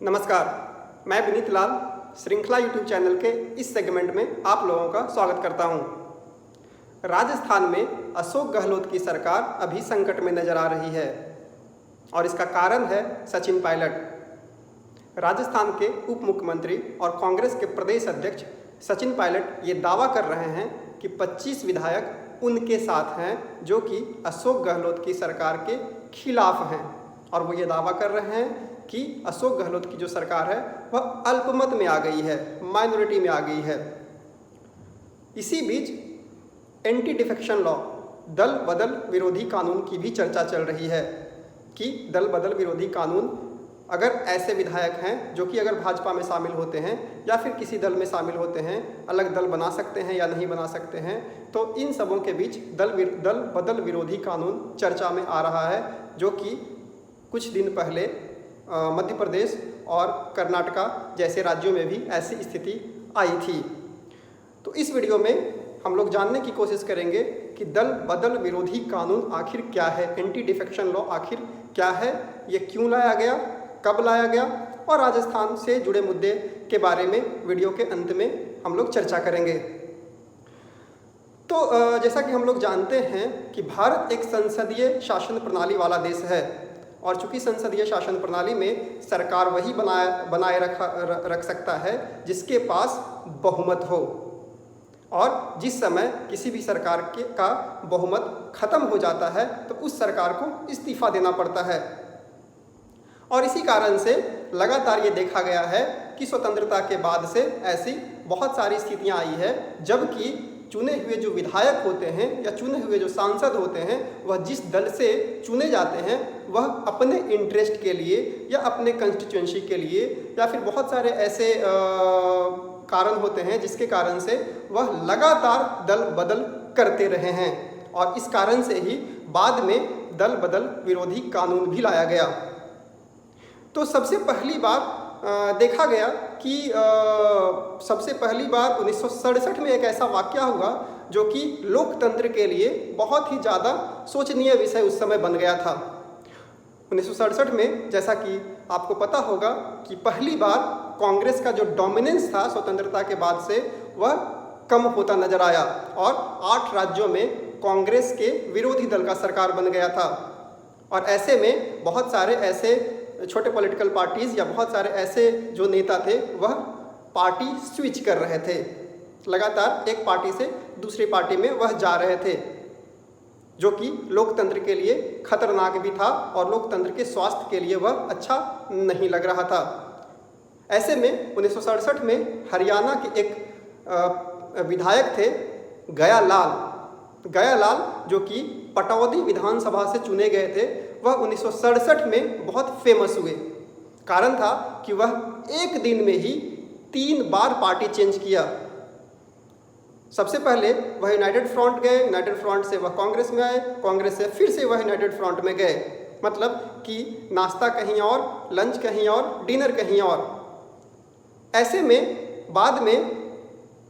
नमस्कार, मैं विनीत लाल श्रृंखला यूट्यूब चैनल के इस सेगमेंट में आप लोगों का स्वागत करता हूं। राजस्थान में अशोक गहलोत की सरकार अभी संकट में नजर आ रही है और इसका कारण है सचिन पायलट। राजस्थान के उप मुख्यमंत्री और कांग्रेस के प्रदेश अध्यक्ष सचिन पायलट ये दावा कर रहे हैं कि 25 विधायक उनके साथ हैं जो कि अशोक गहलोत की सरकार के खिलाफ हैं और वो ये दावा कर रहे हैं कि अशोक गहलोत की जो सरकार है वह अल्पमत में आ गई है, माइनॉरिटी में आ गई है। इसी बीच एंटी डिफेक्शन लॉ, दल बदल विरोधी कानून की भी चर्चा चल रही है कि दल बदल विरोधी कानून अगर ऐसे विधायक हैं जो कि अगर भाजपा में शामिल होते हैं या फिर किसी दल में शामिल होते हैं, अलग दल बना सकते हैं या नहीं बना सकते हैं, तो इन सबों के बीच दल बदल विरोधी कानून चर्चा में आ रहा है, जो कि कुछ दिन पहले मध्य प्रदेश और कर्नाटका जैसे राज्यों में भी ऐसी स्थिति आई थी। तो इस वीडियो में हम लोग जानने की कोशिश करेंगे कि दल बदल विरोधी कानून आखिर क्या है, एंटी डिफेक्शन लॉ आखिर क्या है, ये क्यों लाया गया, कब लाया गया, और राजस्थान से जुड़े मुद्दे के बारे में वीडियो के अंत में हम लोग चर्चा करेंगे। तो जैसा कि हम लोग जानते हैं कि भारत एक संसदीय शासन प्रणाली वाला देश है और चूंकि संसदीय शासन प्रणाली में सरकार वही बनाए रख सकता है जिसके पास बहुमत हो, और जिस समय किसी भी सरकार का बहुमत खत्म हो जाता है तो उस सरकार को इस्तीफा देना पड़ता है। और इसी कारण से लगातार ये देखा गया है कि स्वतंत्रता के बाद से ऐसी बहुत सारी स्थितियां आई है जबकि चुने हुए जो विधायक होते हैं या चुने हुए जो सांसद होते हैं वह जिस दल से चुने जाते हैं वह अपने इंटरेस्ट के लिए या अपने कंस्टिट्यूएंसी के लिए या फिर बहुत सारे ऐसे कारण होते हैं जिसके कारण से वह लगातार दल बदल करते रहे हैं, और इस कारण से ही बाद में दल बदल विरोधी कानून भी लाया गया। तो सबसे पहली बार देखा गया कि सबसे पहली बार 1967 में एक ऐसा वाकया हुआ जो कि लोकतंत्र के लिए बहुत ही ज़्यादा सोचनीय विषय उस समय बन गया था। 1967 में जैसा कि आपको पता होगा कि पहली बार कांग्रेस का जो डोमिनेंस था स्वतंत्रता के बाद से वह कम होता नजर आया और 8 राज्यों में कांग्रेस के विरोधी दल का सरकार बन गया था। और ऐसे में बहुत सारे ऐसे छोटे पॉलिटिकल पार्टीज़ या बहुत सारे ऐसे जो नेता थे वह पार्टी स्विच कर रहे थे, लगातार एक पार्टी से दूसरी पार्टी में वह जा रहे थे, जो कि लोकतंत्र के लिए खतरनाक भी था और लोकतंत्र के स्वास्थ्य के लिए वह अच्छा नहीं लग रहा था। ऐसे में 1967 में हरियाणा के एक विधायक थे गया लाल जो कि पटौदी विधानसभा से चुने गए थे, वह 1967 में बहुत फेमस हुए। कारण था कि वह एक दिन में ही 3 बार पार्टी चेंज किया। सबसे पहले वह यूनाइटेड फ्रंट गए, यूनाइटेड फ्रंट से वह कांग्रेस में आए, कांग्रेस से फिर से वह यूनाइटेड फ्रंट में गए, मतलब कि नाश्ता कहीं और, लंच कहीं और, डिनर कहीं और। ऐसे में बाद में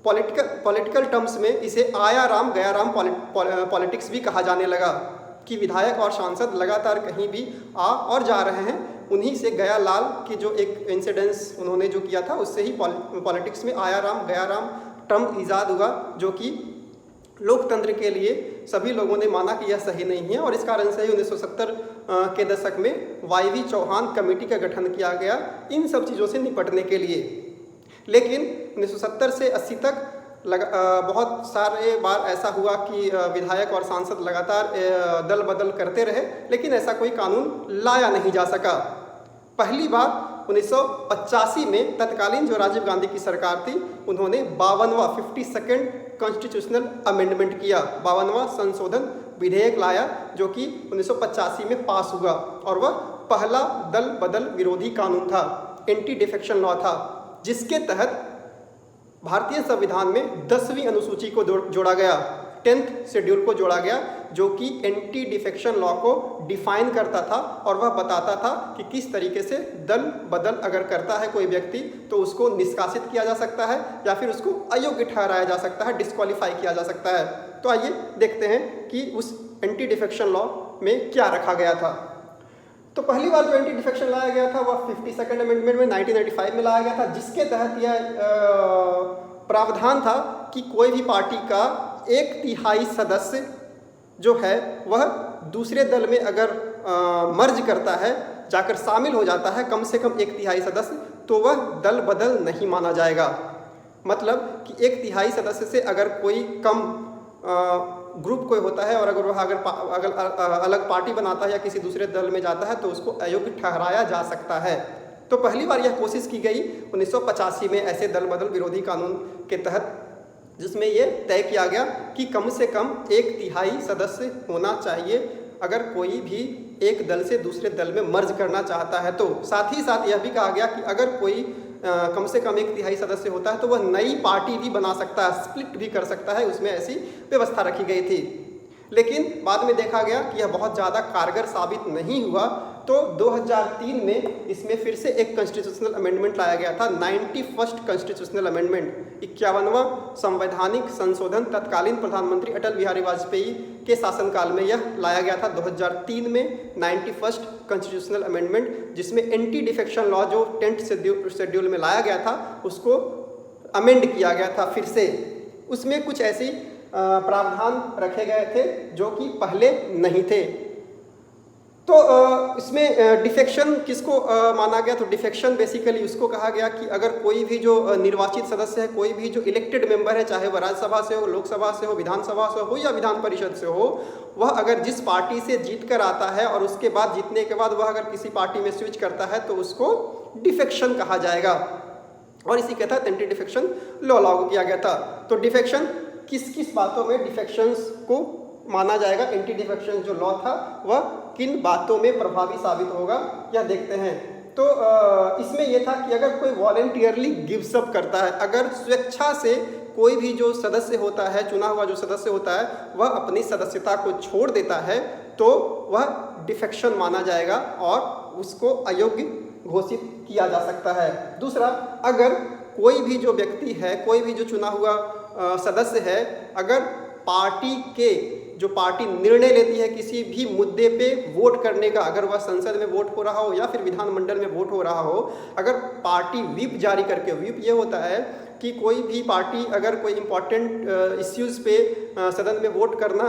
पॉलिटिकल टर्म्स में इसे आया राम गया राम पॉलिटिक्स भी कहा जाने लगा कि विधायक और सांसद लगातार कहीं भी आ और जा रहे हैं। उन्हीं से गया लाल की जो एक इंसिडेंस उन्होंने जो किया था उससे ही पॉलिटिक्स में आया राम गया राम टर्म ईजाद हुआ, जो कि लोकतंत्र के लिए सभी लोगों ने माना कि यह सही नहीं है, और इस कारण से ही 1970 के दशक में वाईवी चौहान कमेटी का गठन किया गया इन सब चीज़ों से निपटने के लिए। लेकिन 1970 से 80 तक बहुत सारे बार ऐसा हुआ कि विधायक और सांसद लगातार दल बदल करते रहे, लेकिन ऐसा कोई कानून लाया नहीं जा सका। पहली बार 1985 में तत्कालीन जो राजीव गांधी की सरकार थी उन्होंने 52वां 52nd कॉन्स्टिट्यूशनल अमेंडमेंट किया, 52वां संशोधन विधेयक लाया, जो कि 1985 में पास हुआ, और वह पहला दल बदल विरोधी कानून था, एंटी डिफेक्शन लॉ था, जिसके तहत भारतीय संविधान में 10वीं अनुसूची को जोड़ा गया, 10th शेड्यूल को जोड़ा गया, जो कि एंटी डिफेक्शन लॉ को डिफाइन करता था और वह बताता था कि किस तरीके से दल बदल अगर करता है कोई व्यक्ति तो उसको निष्कासित किया जा सकता है या फिर उसको अयोग्य ठहराया जा सकता है, डिस्क्वालीफाई किया जा सकता है। तो आइए देखते हैं कि उस एंटी डिफेक्शन लॉ में क्या रखा गया था। तो पहली बार जो एंटी डिफेक्शन लाया गया था वह 52nd अमेंडमेंट में 1995 में लाया गया था, जिसके तहत यह प्रावधान था कि कोई भी पार्टी का 1/3 सदस्य जो है वह दूसरे दल में अगर मर्ज करता है, जाकर शामिल हो जाता है, कम से कम 1/3 सदस्य, तो वह दल बदल नहीं माना जाएगा। मतलब कि 1/3 सदस्य से अगर कोई कम ग्रुप कोई होता है और अगर वह अगर अलग पार्टी बनाता है या किसी दूसरे दल में जाता है तो उसको अयोग्य ठहराया जा सकता है। तो पहली बार यह कोशिश की गई 1985 में ऐसे दल बदल विरोधी कानून के तहत, जिसमें ये तय किया गया कि कम से कम 1/3 सदस्य होना चाहिए अगर कोई भी एक दल से दूसरे दल में मर्ज करना चाहता है। तो साथ ही साथ यह भी कहा गया कि अगर कोई कम से कम 1/3 सदस्य होता है तो वह नई पार्टी भी बना सकता है, स्प्लिट भी कर सकता है, उसमें ऐसी व्यवस्था रखी गई थी। लेकिन बाद में देखा गया कि यह बहुत ज़्यादा कारगर साबित नहीं हुआ, तो 2003 में इसमें फिर से एक कॉन्स्टिट्यूशनल अमेंडमेंट लाया गया था, 91st कॉन्स्टिट्यूशनल अमेंडमेंट, 51वां संवैधानिक संशोधन तत्कालीन प्रधानमंत्री अटल बिहारी वाजपेयी के शासनकाल में यह लाया गया था 2003 में 91st कॉन्स्टिट्यूशनल अमेंडमेंट, जिसमें एंटी डिफेक्शन लॉ जो 10th शेड्यूल में लाया गया था उसको अमेंड किया गया था फिर से। उसमें कुछ ऐसी प्रावधान रखे गए थे जो कि पहले नहीं थे। तो इसमें डिफेक्शन किसको माना गया? तो डिफेक्शन बेसिकली उसको कहा गया कि अगर कोई भी जो निर्वाचित सदस्य है, कोई भी जो इलेक्टेड मेंबर है, चाहे वह राज्यसभा से हो, लोकसभा से हो, विधानसभा से हो या विधान परिषद से हो, वह अगर जिस पार्टी से जीत कर आता है और उसके बाद जीतने के बाद वह अगर किसी पार्टी में स्विच करता है तो उसको डिफेक्शन कहा जाएगा, और इसी के तहत एंटी डिफेक्शन लॉ लागू किया गया था। तो डिफेक्शन किस किस बातों में डिफेक्शंस को माना जाएगा, एंटी डिफेक्शन जो लॉ था वह किन बातों में प्रभावी साबित होगा, यह देखते हैं। तो इसमें यह था कि अगर कोई वॉलेंटियरली गिव्स अप करता है, अगर स्वेच्छा से कोई भी जो सदस्य होता है, चुना हुआ जो सदस्य होता है, वह अपनी सदस्यता को छोड़ देता है तो वह डिफेक्शन माना जाएगा और उसको अयोग्य घोषित किया जा सकता है। दूसरा, अगर कोई भी जो व्यक्ति है, कोई भी जो चुना हुआ सदस्य है, अगर पार्टी के जो पार्टी निर्णय लेती है किसी भी मुद्दे पे वोट करने का, अगर वह संसद में वोट हो रहा हो या फिर विधानमंडल में वोट हो रहा हो, अगर पार्टी व्हिप जारी करके, व्हिप ये होता है कि कोई भी पार्टी अगर कोई इम्पॉर्टेंट इश्यूज़ पे सदन में वोट करना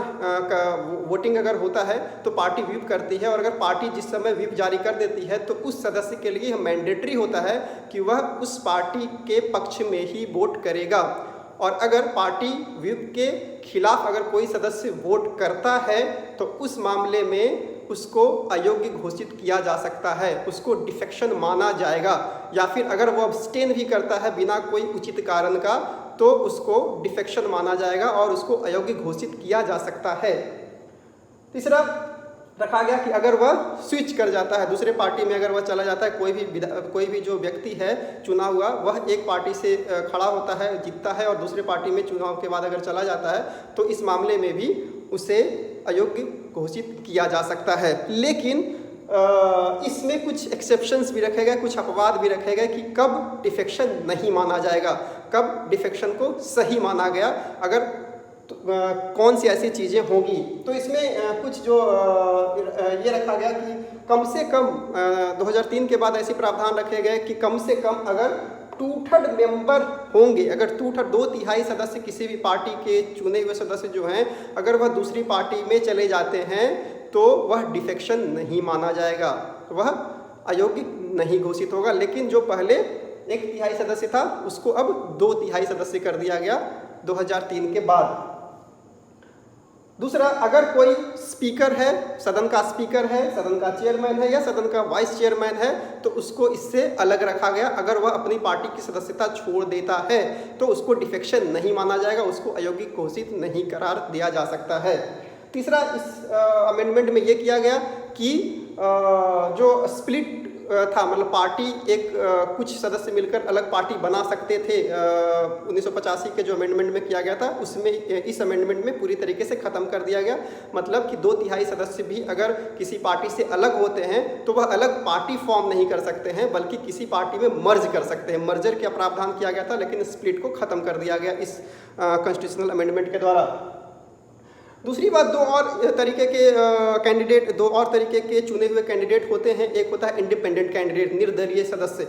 वोटिंग अगर होता है तो पार्टी व्हिप करती है, और अगर पार्टी जिस समय व्हिप जारी कर देती है तो उस सदस्य के लिए मैंडेटरी होता है कि वह उस पार्टी के पक्ष में ही वोट करेगा। और अगर पार्टी व्हिप के खिलाफ अगर कोई सदस्य वोट करता है तो उस मामले में उसको अयोग्य घोषित किया जा सकता है, उसको डिफेक्शन माना जाएगा। या फिर अगर वो अब्सटेन भी करता है बिना कोई उचित कारण का तो उसको डिफेक्शन माना जाएगा और उसको अयोग्य घोषित किया जा सकता है। तीसरा रखा गया कि अगर वह स्विच कर जाता है, दूसरे पार्टी में अगर वह चला जाता है, कोई भी जो व्यक्ति है चुना हुआ, वह एक पार्टी से खड़ा होता है, जीतता है और दूसरे पार्टी में चुनाव के बाद अगर चला जाता है तो इस मामले में भी उसे अयोग्य घोषित किया जा सकता है। लेकिन इसमें कुछ एक्सेप्शंस भी रखे गए, कुछ अपवाद भी रखे गए कि कब डिफेक्शन नहीं माना जाएगा, कब डिफेक्शन को सही माना गया, अगर तो कौन सी ऐसी चीज़ें होंगी। तो इसमें कुछ जो ये रखा गया कि कम से कम 2003 के बाद ऐसे प्रावधान रखे गए कि कम से कम अगर 2/3 मेंबर होंगे, अगर 2/3 सदस्य किसी भी पार्टी के चुने हुए सदस्य जो हैं, अगर वह दूसरी पार्टी में चले जाते हैं तो वह डिफेक्शन नहीं माना जाएगा, वह अयोग्य नहीं घोषित होगा। लेकिन जो पहले 1/3 सदस्य था उसको अब 2/3 सदस्य कर दिया गया 2003 के बाद। दूसरा, अगर कोई स्पीकर है, सदन का स्पीकर है, सदन का चेयरमैन है या सदन का वाइस चेयरमैन है तो उसको इससे अलग रखा गया। अगर वह अपनी पार्टी की सदस्यता छोड़ देता है तो उसको डिफेक्शन नहीं माना जाएगा, उसको अयोग्य घोषित नहीं करार दिया जा सकता है। तीसरा, इस अमेंडमेंट में ये किया गया कि जो स्प्लिट था, मतलब पार्टी कुछ सदस्य मिलकर अलग पार्टी बना सकते थे, 1985 के जो अमेंडमेंट में किया गया था उसमें इस अमेंडमेंट में पूरी तरीके से ख़त्म कर दिया गया। मतलब कि 2/3 सदस्य भी अगर किसी पार्टी से अलग होते हैं तो वह अलग पार्टी फॉर्म नहीं कर सकते हैं, बल्कि किसी पार्टी में मर्ज कर सकते हैं। मर्जर का प्रावधान किया गया था लेकिन स्प्लिट को ख़त्म कर दिया गया इस कॉन्स्टिट्यूशनल अमेंडमेंट के द्वारा। दूसरी बात, दो और तरीके के चुने हुए कैंडिडेट होते हैं। एक होता है इंडिपेंडेंट कैंडिडेट, निर्दलीय सदस्य,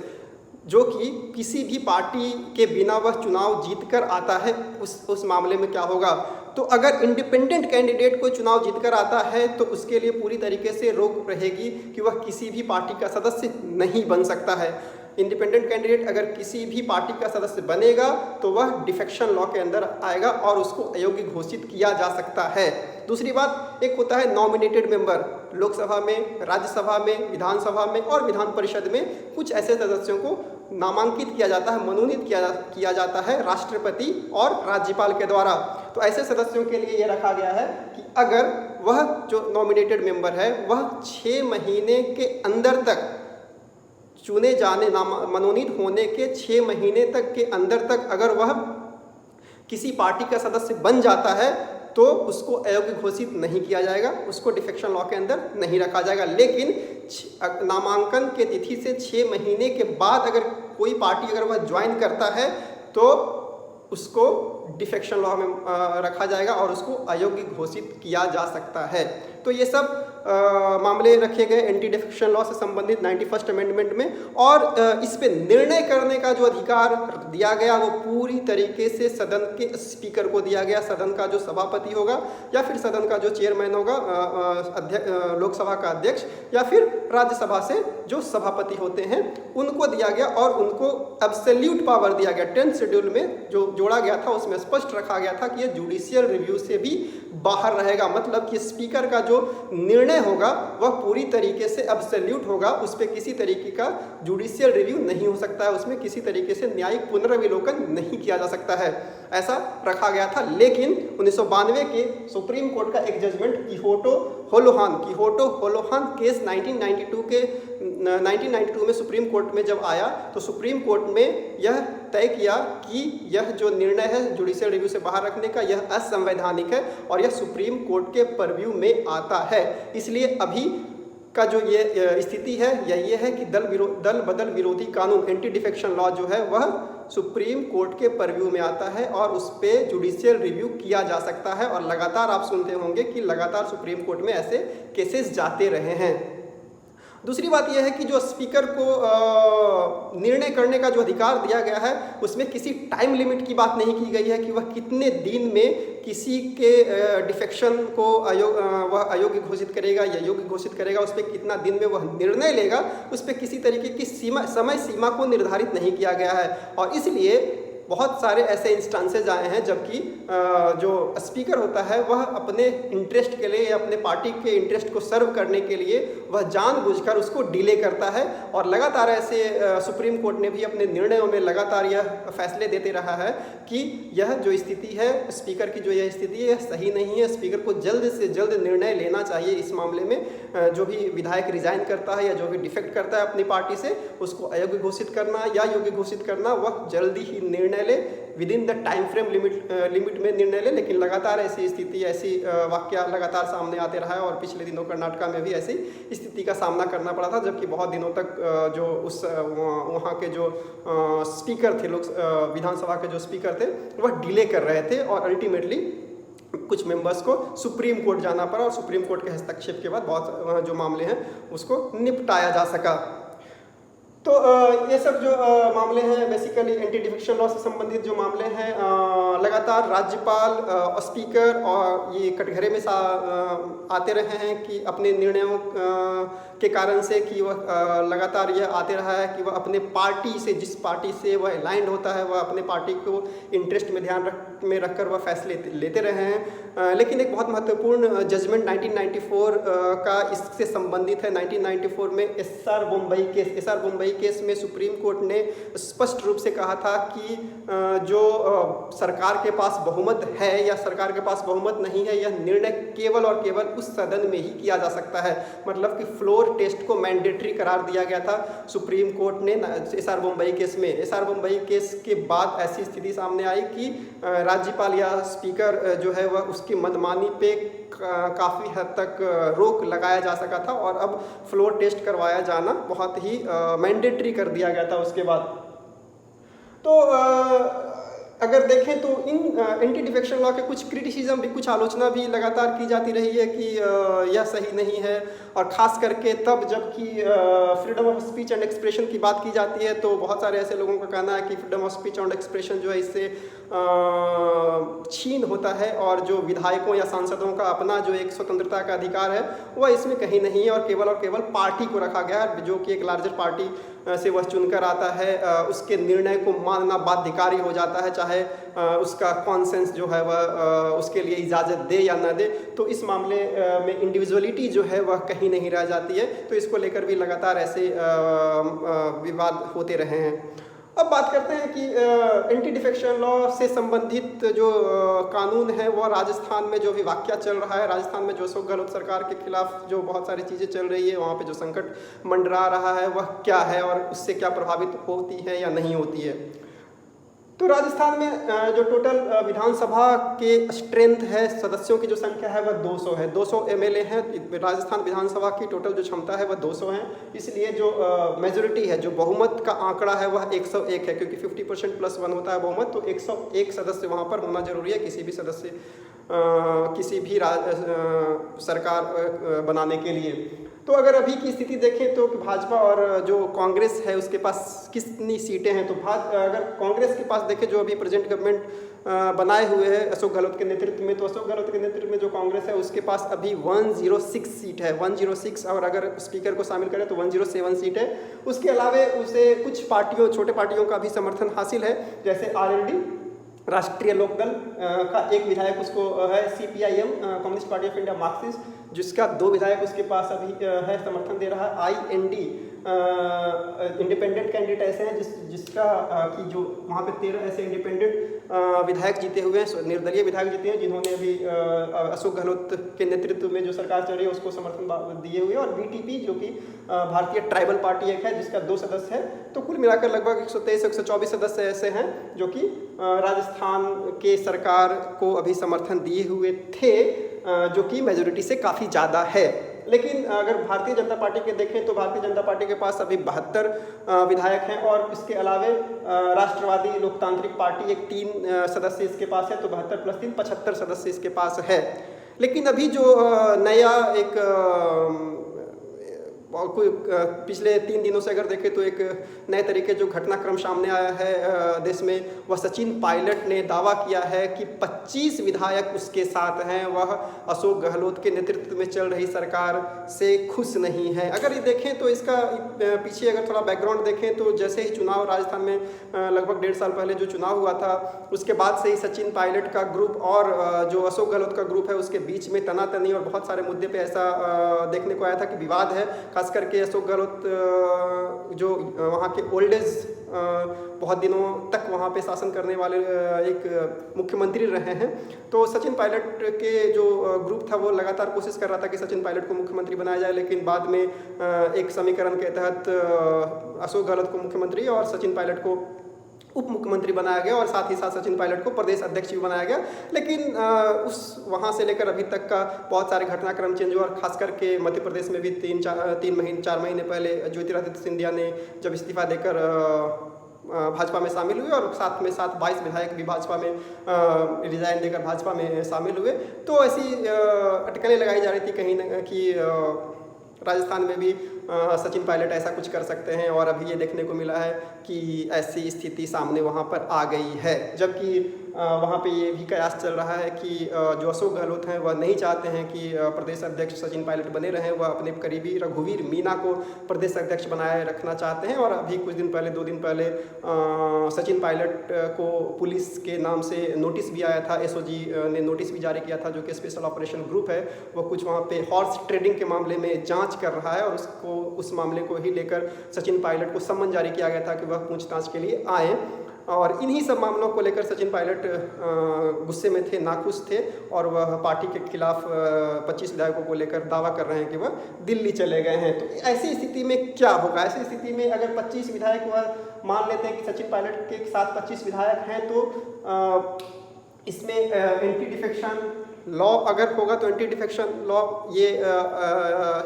जो कि किसी भी पार्टी के बिना वह चुनाव जीतकर आता है। उस मामले में क्या होगा, तो अगर इंडिपेंडेंट कैंडिडेट कोई चुनाव जीतकर आता है तो उसके लिए पूरी तरीके से रोक रहेगी कि वह किसी भी पार्टी का सदस्य नहीं बन सकता है। इंडिपेंडेंट कैंडिडेट अगर किसी भी पार्टी का सदस्य बनेगा तो वह डिफेक्शन लॉ के अंदर आएगा और उसको अयोग्य घोषित किया जा सकता है। दूसरी बात, एक होता है नॉमिनेटेड मेंबर, लोकसभा में, राज्यसभा में, विधानसभा में और विधान परिषद में कुछ ऐसे सदस्यों को नामांकित किया जाता है, मनोनीत किया जाता है राष्ट्रपति और राज्यपाल के द्वारा। तो ऐसे सदस्यों के लिए ये रखा गया है कि अगर वह जो नॉमिनेटेड मेंबर है वह 6 महीने के अंदर तक चुने जाने, मनोनीत होने के 6 महीने तक के अंदर तक अगर वह किसी पार्टी का सदस्य बन जाता है तो उसको अयोग्य घोषित नहीं किया जाएगा, उसको डिफेक्शन लॉ के अंदर नहीं रखा जाएगा। लेकिन नामांकन के तिथि से 6 महीने के बाद अगर कोई पार्टी अगर वह ज्वाइन करता है तो उसको डिफेक्शन लॉ में रखा जाएगा और उसको अयोग्य घोषित किया जा सकता है। तो ये सब मामले रखे गए एंटी डिफेक्शन लॉ से संबंधित 91st अमेंडमेंट में। और इस पे निर्णय करने का जो अधिकार दिया गया वो पूरी तरीके से सदन के स्पीकर को दिया गया। सदन का जो सभापति होगा या फिर सदन का जो चेयरमैन होगा, लोकसभा का अध्यक्ष या फिर राज्यसभा से जो सभापति होते हैं उनको दिया गया और उनको एब्सोल्यूट पावर दिया गया। 10th शेड्यूल में जो जोड़ा गया था उसमें स्पष्ट रखा गया था कि ये जुडिशियल रिव्यू से भी बाहर रहेगा। मतलब कि स्पीकर का जो निर्णय होगा वह पूरी तरीके से एब्सोल्यूट होगा, उस पर किसी तरीके का जुडिशियल रिव्यू नहीं हो सकता है, उसमें किसी तरीके से न्यायिक पुनर्विलोकन नहीं किया जा सकता है, ऐसा रखा गया था। लेकिन 1992 के सुप्रीम कोर्ट का एक जजमेंट किहोटो होलोहान केस 1992 में सुप्रीम कोर्ट में जब आया तो सुप्रीम कोर्ट में यह तय किया कि यह जो निर्णय है जुडिशियल रिव्यू से बाहर रखने का यह असंवैधानिक है और यह सुप्रीम कोर्ट के परव्यू में आता है। इसलिए अभी का जो ये स्थिति है यह है कि दल बदल विरोधी कानून एंटी डिफेक्शन लॉ जो है वह सुप्रीम कोर्ट के परव्यू में आता है और उस पर जुडिशियल रिव्यू किया जा सकता है। और लगातार आप सुनते होंगे कि लगातार सुप्रीम कोर्ट में ऐसे केसेस जाते रहे हैं। दूसरी बात यह है कि जो स्पीकर को निर्णय करने का जो अधिकार दिया गया है उसमें किसी टाइम लिमिट की बात नहीं की गई है कि वह कितने दिन में किसी के डिफेक्शन को वह अयोग्य घोषित करेगा या योग्य घोषित करेगा, उस पर कितना दिन में वह निर्णय लेगा, उस पर किसी तरीके की समय सीमा को निर्धारित नहीं किया गया है। और इसलिए बहुत सारे ऐसे इंस्टांसेज आए हैं जबकि जो स्पीकर होता है वह अपने इंटरेस्ट के लिए या अपने पार्टी के इंटरेस्ट को सर्व करने के लिए वह जानबूझकर उसको डिले करता है। और लगातार ऐसे सुप्रीम कोर्ट ने भी अपने निर्णयों में लगातार यह फैसले देते रहा है कि यह जो स्थिति है स्पीकर की, जो यह स्थिति है यह सही नहीं है। स्पीकर को जल्द से जल्द निर्णय लेना चाहिए इस मामले में। जो भी विधायक रिजाइन करता है या जो भी डिफेक्ट करता है अपनी पार्टी से उसको अयोग्य घोषित करना या योग्य घोषित करना, वह जल्दी ही निर्णय ले, with in the time frame limit में निर्णय ले। लेकिन लगातार ऐसी स्थिति, ऐसी वाक्य लगातार सामने आते रहा है और पिछले दिनों कर्नाटका में भी ऐसी स्थिति का सामना करना पड़ा था, जबकि बहुत दिनों तक जो उस वहाँ के जो स्पीकर थे, विधानसभा के जो स्पीकर थे वह डिले कर रहे थे और अल्टीमेटली कुछ मेंबर्स को सुप्रीम कोर्ट जाना पड़ा और सुप्रीम कोर्ट के हस्तक्षेप के बाद बहुत जो मामले हैं उसको निपटाया जा सका। तो ये सब जो मामले हैं बेसिकली एंटी डिफेक्शन लॉ से संबंधित जो मामले हैं, लगातार राज्यपाल, स्पीकर और ये कटघरे में आते रहे हैं कि अपने निर्णयों के कारण से कि वह लगातार यह आते रहा है कि वह अपने पार्टी से, जिस पार्टी से वह अलाइंड होता है, वह अपने पार्टी को इंटरेस्ट में ध्यान में रखकर वह फैसले लेते रहे हैं। लेकिन एक बहुत महत्वपूर्ण जजमेंट 1994 का इससे संबंधित है। 1994 में एसआर बम्बई केस में सुप्रीम कोर्ट ने स्पष्ट रूप से कहा था कि जो सरकार के पास बहुमत है या सरकार के पास बहुमत नहीं है, यह निर्णय केवल और केवल उस सदन में ही किया जा सकता है। मतलब कि फ्लोर टेस्ट को मैंडेटरी करार दिया गया था सुप्रीम कोर्ट ने एसआर बम्बई केस में। एसआर बम्बई केस के बाद ऐसी स्थिति सामने आई कि राज्यपाल या स्पीकर जो है वह उसकी मनमानी पे काफ़ी हद तक रोक लगाया जा सका था और अब फ्लोर टेस्ट करवाया जाना बहुत ही मैंडेटरी कर दिया गया था उसके बाद। तो अगर देखें तो इन एंटी डिफेक्शन लॉ के कुछ क्रिटिसिज्म भी, कुछ आलोचना भी लगातार की जाती रही है कि यह सही नहीं है, और ख़ास करके तब जबकि freedom of speech and expression की बात की जाती है तो बहुत सारे ऐसे लोगों का कहना है कि freedom of speech and expression जो है इससे छीन होता है, और जो विधायकों या सांसदों का अपना जो एक स्वतंत्रता का अधिकार है वह इसमें कहीं नहीं है, और केवल पार्टी को रखा गया है, जो कि एक लार्जर पार्टी से वह चुनकर आता है, उसके निर्णय को मानना बाध्यकारी हो जाता है, चाहे उसका कॉन्सेंस जो है वह उसके लिए इजाज़त दे या न दे। तो इस मामले में इंडिविजुअलिटी जो है वह कहीं नहीं रह जाती है, तो इसको लेकर भी लगातार ऐसे विवाद होते रहे हैं। अब बात करते हैं कि एंटी डिफेक्शन लॉ से संबंधित जो कानून है वह राजस्थान में जो भी वाकया चल रहा है, राजस्थान में जो अशोक गहलोत सरकार के खिलाफ जो बहुत सारी चीज़ें चल रही है, वहाँ पे जो संकट मंडरा रहा है वह क्या है और उससे क्या प्रभावित होती है या नहीं होती है। तो राजस्थान में जो टोटल विधानसभा के स्ट्रेंथ है, सदस्यों की जो संख्या है वह 200 है, 200 एमएलए हैं। राजस्थान विधानसभा की टोटल जो क्षमता है वह 200 है, इसलिए जो मेजोरिटी है, जो बहुमत का आंकड़ा है वह 101 है, क्योंकि 50% + 1 होता है बहुमत, तो 101 सदस्य वहाँ पर होना जरूरी है किसी भी सदस्य किसी भी सरकार बनाने के लिए। तो अगर अभी की स्थिति देखें तो भाजपा और जो कांग्रेस है उसके पास कितनी सीटें हैं, तो अगर कांग्रेस के पास देखें जो अभी प्रेजेंट गवर्नमेंट बनाए हुए हैं अशोक गहलोत के नेतृत्व में, तो अशोक गहलोत के नेतृत्व में जो कांग्रेस है उसके पास अभी 106 सीट है, 106, और अगर स्पीकर को शामिल करें तो 107 सीट है। उसके अलावा उसे कुछ पार्टियों, छोटे पार्टियों का भी समर्थन हासिल है, जैसे आरएलडी, राष्ट्रीय लोकदल का एक विधायक उसको है, CPIM, communist party of India Marxist, जिसका 2 विधायक उसके पास अभी है, समर्थन दे रहा है। आईएनडी, इंडिपेंडेंट कैंडिडेट ऐसे हैं जिसका कि जो वहाँ पे 13 ऐसे इंडिपेंडेंट विधायक जीते हुए हैं, निर्दलीय विधायक जीते हैं, जिन्होंने अभी अशोक गहलोत के नेतृत्व में जो सरकार चल रही है उसको समर्थन दिए हुए हैं। और बीटीपी जो कि भारतीय ट्राइबल पार्टी एक है जिसका 2 सदस्य है। तो कुल मिलाकर लगभग 123-124 सदस्य ऐसे हैं जो कि राजस्थान के सरकार को अभी समर्थन दिए हुए थे, जो कि मेजोरिटी से काफ़ी ज़्यादा है। लेकिन अगर भारतीय जनता पार्टी के देखें तो भारतीय जनता पार्टी के पास अभी 72 विधायक हैं, और इसके अलावे राष्ट्रवादी लोकतांत्रिक पार्टी एक 3 सदस्य इसके पास है, तो 72 + 3 75 सदस्य इसके पास है। लेकिन अभी जो नया एक कोई पिछले 3 दिनों से अगर देखें तो एक नए तरीके जो घटनाक्रम सामने आया है देश में, वह सचिन पायलट ने दावा किया है कि 25 विधायक उसके साथ हैं, वह अशोक गहलोत के नेतृत्व में चल रही सरकार से खुश नहीं है। अगर ये देखें तो इसका पीछे अगर थोड़ा बैकग्राउंड देखें तो जैसे ही चुनाव राजस्थान में लगभग 1.5 साल पहले जो चुनाव हुआ था, उसके बाद से ही सचिन पायलट का ग्रुप और जो अशोक गहलोत का ग्रुप है उसके बीच में तनातनी और बहुत सारे मुद्दे पे ऐसा देखने को आया था कि विवाद है। खास करके अशोक गहलोत जो वहाँ के ओल्ड एज बहुत दिनों तक वहाँ पे शासन करने वाले एक मुख्यमंत्री रहे हैं, तो सचिन पायलट के जो ग्रुप था वो लगातार कोशिश कर रहा था कि सचिन पायलट को मुख्यमंत्री बनाया जाए। लेकिन बाद में एक समीकरण के तहत अशोक गहलोत को मुख्यमंत्री और सचिन पायलट को उप मुख्यमंत्री बनाया गया, और साथ ही साथ सचिन पायलट को प्रदेश अध्यक्ष भी बनाया गया। लेकिन उस वहाँ से लेकर अभी तक का बहुत सारे घटनाक्रम चेंज हुआ, और खास करके मध्य प्रदेश में भी 4 महीने पहले ज्योतिरादित्य सिंधिया ने जब इस्तीफा देकर भाजपा में शामिल हुए, और साथ में 22 विधायक भी भाजपा में रिजाइन देकर भाजपा में शामिल हुए। तो ऐसी अटकलें लगाई जा रही थी कहीं न कि राजस्थान में भी सचिन पायलट ऐसा कुछ कर सकते हैं, और अभी ये देखने को मिला है कि ऐसी स्थिति सामने वहाँ पर आ गई है। जबकि वहाँ पे ये भी कयास चल रहा है कि जो अशोक गहलोत हैं वह नहीं चाहते हैं कि प्रदेश अध्यक्ष सचिन पायलट बने रहें, वह अपने करीबी रघुवीर मीना को प्रदेश अध्यक्ष बनाए रखना चाहते हैं। और अभी कुछ दिन पहले, 2 दिन पहले सचिन पायलट को पुलिस के नाम से नोटिस भी आया था, एसओजी ने नोटिस भी जारी किया था, जो कि स्पेशल ऑपरेशन ग्रुप है वो कुछ वहाँ पे हॉर्स ट्रेडिंग के मामले में जाँच कर रहा है, और उस मामले को ही लेकर सचिन पायलट को सम्मन जारी किया गया था कि वह पूछताछ के लिए आए। और इन्हीं सब मामलों को लेकर सचिन पायलट गुस्से में थे, नाखुश थे, और वह पार्टी के खिलाफ 25 विधायकों को लेकर दावा कर रहे हैं कि वह दिल्ली चले गए हैं। तो ऐसी स्थिति में क्या होगा? ऐसी स्थिति में अगर 25 विधायक वह मान लेते हैं कि सचिन पायलट के साथ 25 विधायक हैं, तो इसमें एंटी डिफेक्शन लॉ अगर होगा तो एंटी डिफेक्शन लॉ ये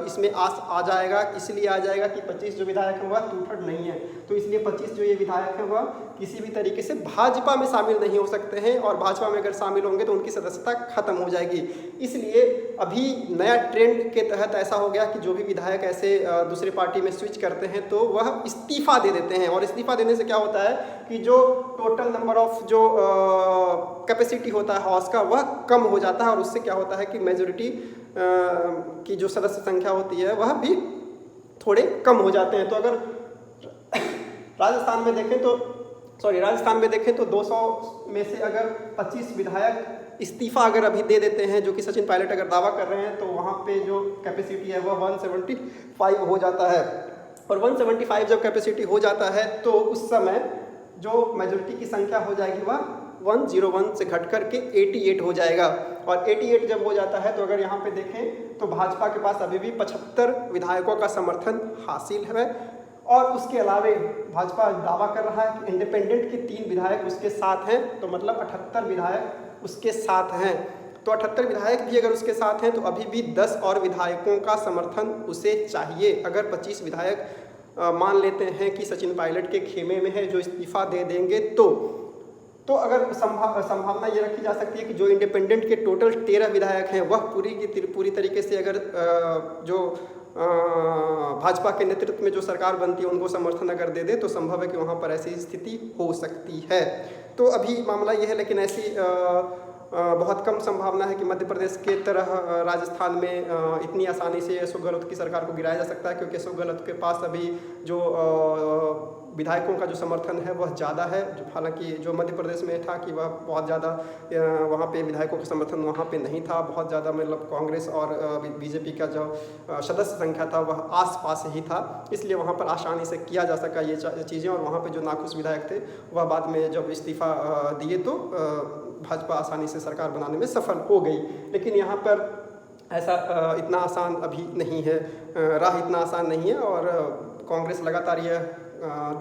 इसमें आ जाएगा, इसलिए आ जाएगा कि 25 जो विधायक हैं वह टू-थर्ड नहीं है, तो इसलिए 25 जो ये विधायक हैं वह किसी भी तरीके से भाजपा में शामिल नहीं हो सकते हैं, और भाजपा में अगर शामिल होंगे तो उनकी सदस्यता खत्म हो जाएगी। इसलिए अभी नया ट्रेंड के तहत ऐसा हो गया कि जो भी विधायक ऐसे दूसरी पार्टी में स्विच करते हैं तो वह इस्तीफा दे देते हैं, और इस्तीफा देने से क्या होता है कि जो टोटल नंबर ऑफ जो कैपेसिटी होता है हाउस का वह कम हो जाता है, और उससे क्या होता है कि मेजोरिटी की जो सदस्य संख्या होती है वह भी थोड़े कम हो जाते हैं। तो अगर राजस्थान में देखें तो 200 में से अगर 25 विधायक इस्तीफा अगर अभी दे देते हैं, जो कि सचिन पायलट अगर दावा कर रहे हैं, तो वहाँ पे जो कैपेसिटी है वह 175 हो जाता है, और 175 जब कैपेसिटी हो जाता है तो उस समय जो मेजोरिटी की संख्या हो जाएगी वह 101 से घट करके 88 हो जाएगा, और 88 जब हो जाता है तो अगर यहाँ पे देखें तो भाजपा के पास अभी भी 75 विधायकों का समर्थन हासिल है, और उसके अलावे भाजपा दावा कर रहा है कि इंडिपेंडेंट के 3 विधायक उसके साथ हैं, तो मतलब 78 विधायक उसके साथ हैं। तो 78 विधायक भी अगर उसके साथ हैं तो अभी भी 10 और विधायकों का समर्थन उसे चाहिए। अगर 25 विधायक मान लेते हैं कि सचिन पायलट के खेमे में है जो इस्तीफा दे देंगे, तो अगर संभावना ये रखी जा सकती है कि जो इंडिपेंडेंट के टोटल 13 विधायक हैं वह पूरी तरीके से अगर जो भाजपा के नेतृत्व में जो सरकार बनती है उनको समर्थन अगर दे दे तो संभव है कि वहाँ पर ऐसी स्थिति हो सकती है। तो अभी मामला ये है, लेकिन ऐसी बहुत कम संभावना है कि मध्य प्रदेश के तरह राजस्थान में इतनी आसानी से अशोक गहलोत की सरकार को गिराया जा सकता है, क्योंकि अशोक गहलोत के पास अभी जो विधायकों का जो समर्थन है वह ज़्यादा है। हालांकि जो मध्य प्रदेश में था कि वह बहुत ज़्यादा वहाँ पे विधायकों का समर्थन वहाँ पे नहीं था, बहुत ज़्यादा मतलब कांग्रेस और बीजेपी का जो सदस्य संख्या था वह आसपास ही था, इसलिए वहाँ पर आसानी से किया जा सका ये चीज़ें। और वहाँ पे जो नाखुश विधायक थे वह बाद में जब इस्तीफा दिए तो भाजपा आसानी से सरकार बनाने में सफल हो गई। लेकिन यहाँ पर ऐसा इतना आसान अभी नहीं है, राह इतना आसान नहीं है, और कांग्रेस लगातार यह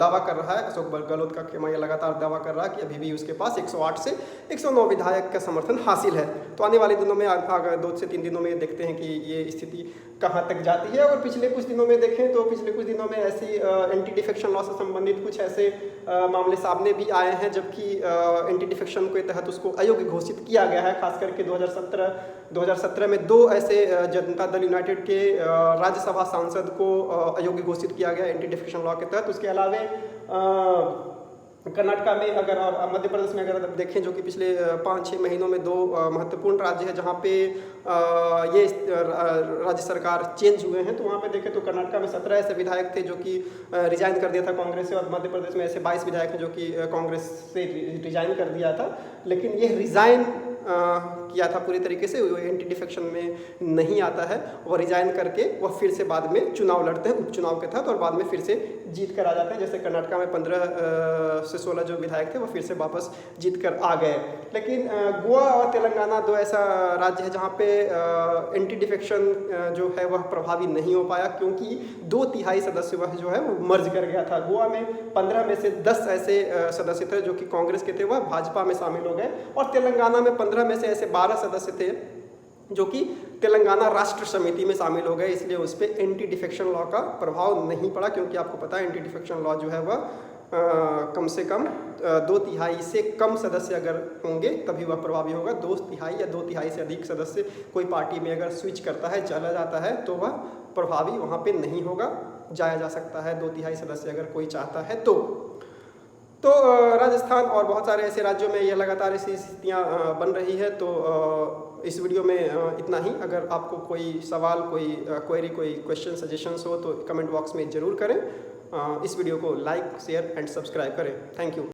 दावा कर रहा है, अशोक गहलोत का खेमा यह लगातार दावा कर रहा है कि अभी भी उसके पास 108 से 109 विधायक का समर्थन हासिल है। तो आने वाले दिनों में अगर 2 से 3 दिनों में देखते हैं कि ये स्थिति कहाँ तक जाती है। और पिछले कुछ दिनों में देखें तो पिछले कुछ दिनों में ऐसी एंटी डिफेक्शन लॉ से संबंधित कुछ ऐसे मामले सामने भी आए हैं, जबकि एंटी डिफेक्शन के तहत उसको अयोग्य घोषित किया गया है। खास करके 2017 में 2 ऐसे जनता दल यूनाइटेड के राज्यसभा सांसद को अयोग्य घोषित किया गया एंटी डिफेक्शन लॉ के तहत। उसके अलावे कर्नाटका में अगर और मध्य प्रदेश में अगर देखें, जो कि पिछले 5-6 महीनों में 2 महत्वपूर्ण राज्य है जहां पे ये राज्य सरकार चेंज हुए हैं, तो वहां पे देखें तो कर्नाटका में 17 ऐसे विधायक थे जो कि रिजाइन कर दिया था कांग्रेस से, और मध्य प्रदेश में ऐसे 22 विधायक हैं जो कि कांग्रेस से रिजाइन कर दिया था। लेकिन ये रिजाइन किया था पूरी तरीके से, वो एंटी डिफेक्शन में नहीं आता है। वो रिजाइन करके वह फिर से बाद में चुनाव लड़ते हैं उपचुनाव के तहत, और बाद में फिर से जीत कर आ जाते हैं। जैसे कर्नाटका में 15 से 16 जो विधायक थे वो फिर से वापस जीत कर आ गए। लेकिन गोवा और तेलंगाना 2 ऐसा राज्य है जहाँ पे एंटी डिफेक्शन जो है वह प्रभावी नहीं हो पाया, क्योंकि 2/3 सदस्य वह जो है वो मर्ज कर गया था। गोवा में 15 में से 10 ऐसे सदस्य थे जो कि कांग्रेस के थे, वह भाजपा में शामिल हो गए। और तेलंगाना में 15 में से ऐसे 12 सदस्य थे जो कि तेलंगाना राष्ट्र समिति में शामिल हो गए, इसलिए उस पर एंटी डिफेक्शन लॉ का प्रभाव नहीं पड़ा। क्योंकि आपको पता है एंटी डिफेक्शन लॉ जो है वह कम से कम 2/3 से कम सदस्य अगर होंगे तभी वह प्रभावी होगा। 2/3 या 2/3 से अधिक सदस्य कोई पार्टी में अगर स्विच करता है, चला जाता है, तो वह प्रभावी वहाँ पे नहीं होगा, जाया जा सकता है 2/3 सदस्य अगर कोई चाहता है तो राजस्थान और बहुत सारे ऐसे राज्यों में यह लगातार ऐसी स्थितियाँ बन रही है। तो इस वीडियो में इतना ही। अगर आपको कोई सवाल, कोई क्वेरी, कोई क्वेश्चन, सजेशंस हो तो कमेंट बॉक्स में ज़रूर करें। इस वीडियो को लाइक, शेयर एंड सब्सक्राइब करें। Thank you.